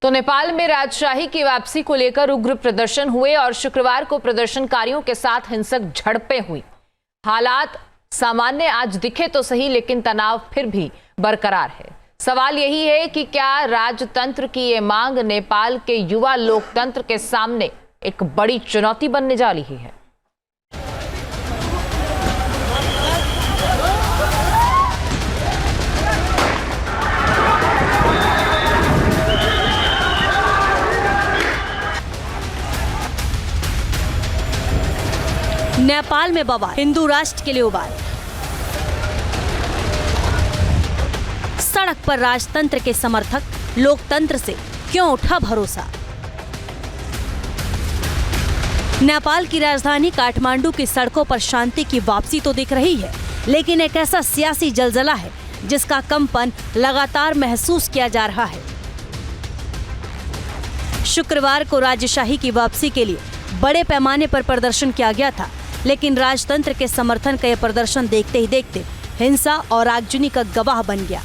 तो नेपाल में राजशाही की वापसी को लेकर उग्र प्रदर्शन हुए और शुक्रवार को प्रदर्शनकारियों के साथ हिंसक झड़पें हुई। हालात सामान्य आज दिखे तो सही, लेकिन तनाव फिर भी बरकरार है। सवाल यही है कि क्या राजतंत्र की ये मांग नेपाल के युवा लोकतंत्र के सामने एक बड़ी चुनौती बनने जा रही है। नेपाल में बवाल, हिंदू राष्ट्र के लिए उबाल। सड़क पर राजतंत्र के समर्थक, लोकतंत्र से क्यों उठा भरोसा। नेपाल की राजधानी काठमांडू की सड़कों पर शांति की वापसी तो दिख रही है, लेकिन एक ऐसा सियासी जलजला है जिसका कंपन लगातार महसूस किया जा रहा है। शुक्रवार को राजशाही की वापसी के लिए बड़े पैमाने पर प्रदर्शन किया गया था, लेकिन राजतंत्र के समर्थन का यह प्रदर्शन देखते ही देखते हिंसा और आगजनी का गवाह बन गया।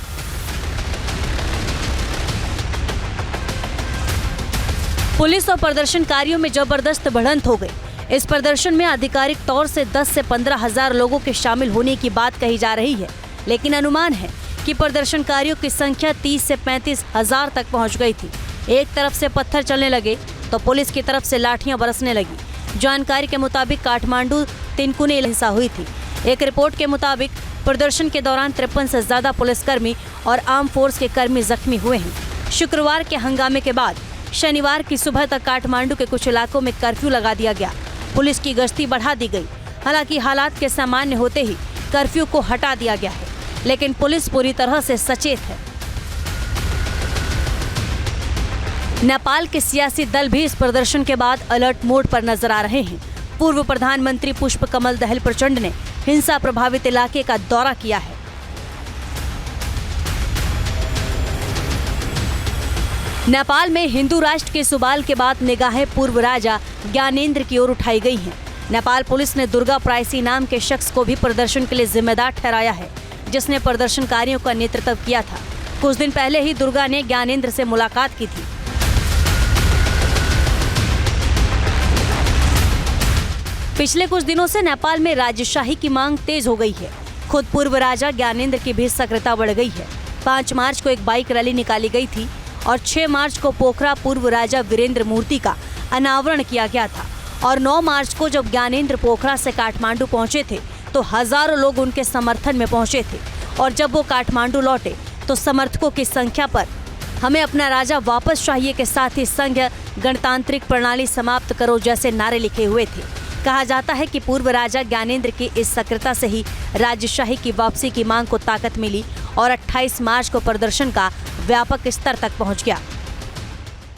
पुलिस और प्रदर्शनकारियों में जबरदस्त भिड़ंत हो गई। इस प्रदर्शन में आधिकारिक तौर से 10 से 15 हजार लोगों के शामिल होने की बात कही जा रही है, लेकिन अनुमान है कि प्रदर्शनकारियों की संख्या 30 से 35 हजार तक पहुंच गई थी। एक तरफ से पत्थर चलने लगे तो पुलिस की तरफ से लाठियां बरसने लगी। जानकारी के मुताबिक काठमांडू तिनकुने हिंसा हुई थी। एक रिपोर्ट के मुताबिक प्रदर्शन के दौरान 53 से ज्यादा पुलिसकर्मी और आर्म फोर्स के कर्मी जख्मी हुए हैं। शुक्रवार के हंगामे के बाद शनिवार की सुबह तक काठमांडू के कुछ इलाकों में कर्फ्यू लगा दिया गया। पुलिस की गश्ती बढ़ा दी गई। हालांकि हालात के सामान्य होते ही कर्फ्यू को हटा दिया गया है, लेकिन पुलिस पूरी तरह से सचेत है। नेपाल के सियासी दल भी इस प्रदर्शन के बाद अलर्ट मोड पर नजर आ रहे हैं। पूर्व प्रधानमंत्री पुष्पकमल दहल प्रचंड ने हिंसा प्रभावित इलाके का दौरा किया है। नेपाल में हिंदू राष्ट्र के सुबाल के बाद निगाहें पूर्व राजा ज्ञानेंद्र की ओर उठाई गई हैं। नेपाल पुलिस ने दुर्गा प्राइसी नाम के शख्स को भी प्रदर्शन के लिए जिम्मेदार ठहराया है, जिसने प्रदर्शनकारियों का नेतृत्व किया था। कुछ दिन पहले ही दुर्गा ने ज्ञानेंद्र से मुलाकात की थी। पिछले कुछ दिनों से नेपाल में राजशाही की मांग तेज हो गई है। खुद पूर्व राजा ज्ञानेंद्र की भी सक्रियता बढ़ गई है। 5 मार्च को एक बाइक रैली निकाली गई थी और 6 मार्च को पोखरा पूर्व राजा वीरेंद्र मूर्ति का अनावरण किया गया था। और 9 मार्च को जब ज्ञानेंद्र पोखरा से काठमांडू पहुंचे थे तो हजारों लोग उनके समर्थन में पहुंचे थे। और जब वो काठमांडू लौटे तो समर्थकों की संख्या पर हमें अपना राजा वापस चाहिए के साथ ही संघ गणतांत्रिक प्रणाली समाप्त करो जैसे नारे लिखे हुए थे। कहा जाता है कि पूर्व राजा ज्ञानेंद्र की इस सक्रियता से ही राजशाही की वापसी की मांग को ताकत मिली और 28 मार्च को प्रदर्शन का व्यापक स्तर तक पहुंच गया।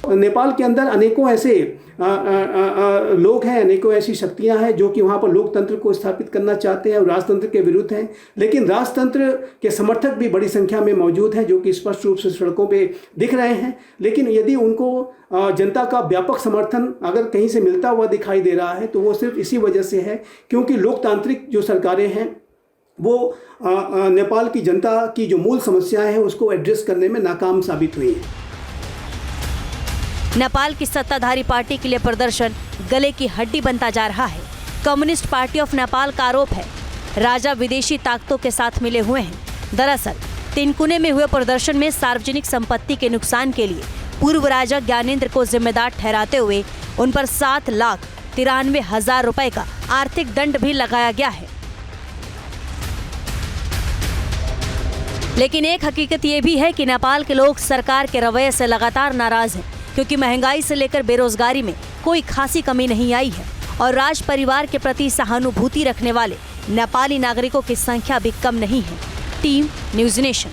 नेपाल के अंदर अनेकों ऐसे लोग हैं, अनेकों ऐसी शक्तियां हैं जो कि वहां पर लोकतंत्र को स्थापित करना चाहते हैं और राजतंत्र के विरुद्ध हैं। लेकिन राजतंत्र के समर्थक भी बड़ी संख्या में मौजूद हैं जो कि स्पष्ट रूप से सड़कों पे दिख रहे हैं। लेकिन यदि उनको जनता का व्यापक समर्थन अगर कहीं से मिलता हुआ दिखाई दे रहा है तो वो सिर्फ इसी वजह से है क्योंकि लोकतांत्रिक जो सरकारें हैं वो नेपाल की जनता की जो मूल समस्याएं हैं उसको एड्रेस करने में नाकाम साबित हुई है। नेपाल की सत्ताधारी पार्टी के लिए प्रदर्शन गले की हड्डी बनता जा रहा है। कम्युनिस्ट पार्टी ऑफ नेपाल का आरोप है राजा विदेशी ताकतों के साथ मिले हुए हैं। दरअसल तिनकुने में हुए प्रदर्शन में सार्वजनिक संपत्ति के नुकसान के लिए पूर्व राजा ज्ञानेंद्र को जिम्मेदार ठहराते हुए उन पर 7,93,000 रुपए का आर्थिक दंड भी लगाया गया है। लेकिन एक हकीकत ये भी है कि नेपाल के लोग सरकार के रवैये से लगातार नाराज हैं, क्योंकि महंगाई से लेकर बेरोजगारी में कोई खासी कमी नहीं आई है और राज परिवार के प्रति सहानुभूति रखने वाले नेपाली नागरिकों की संख्या भी कम नहीं है। Team news nation.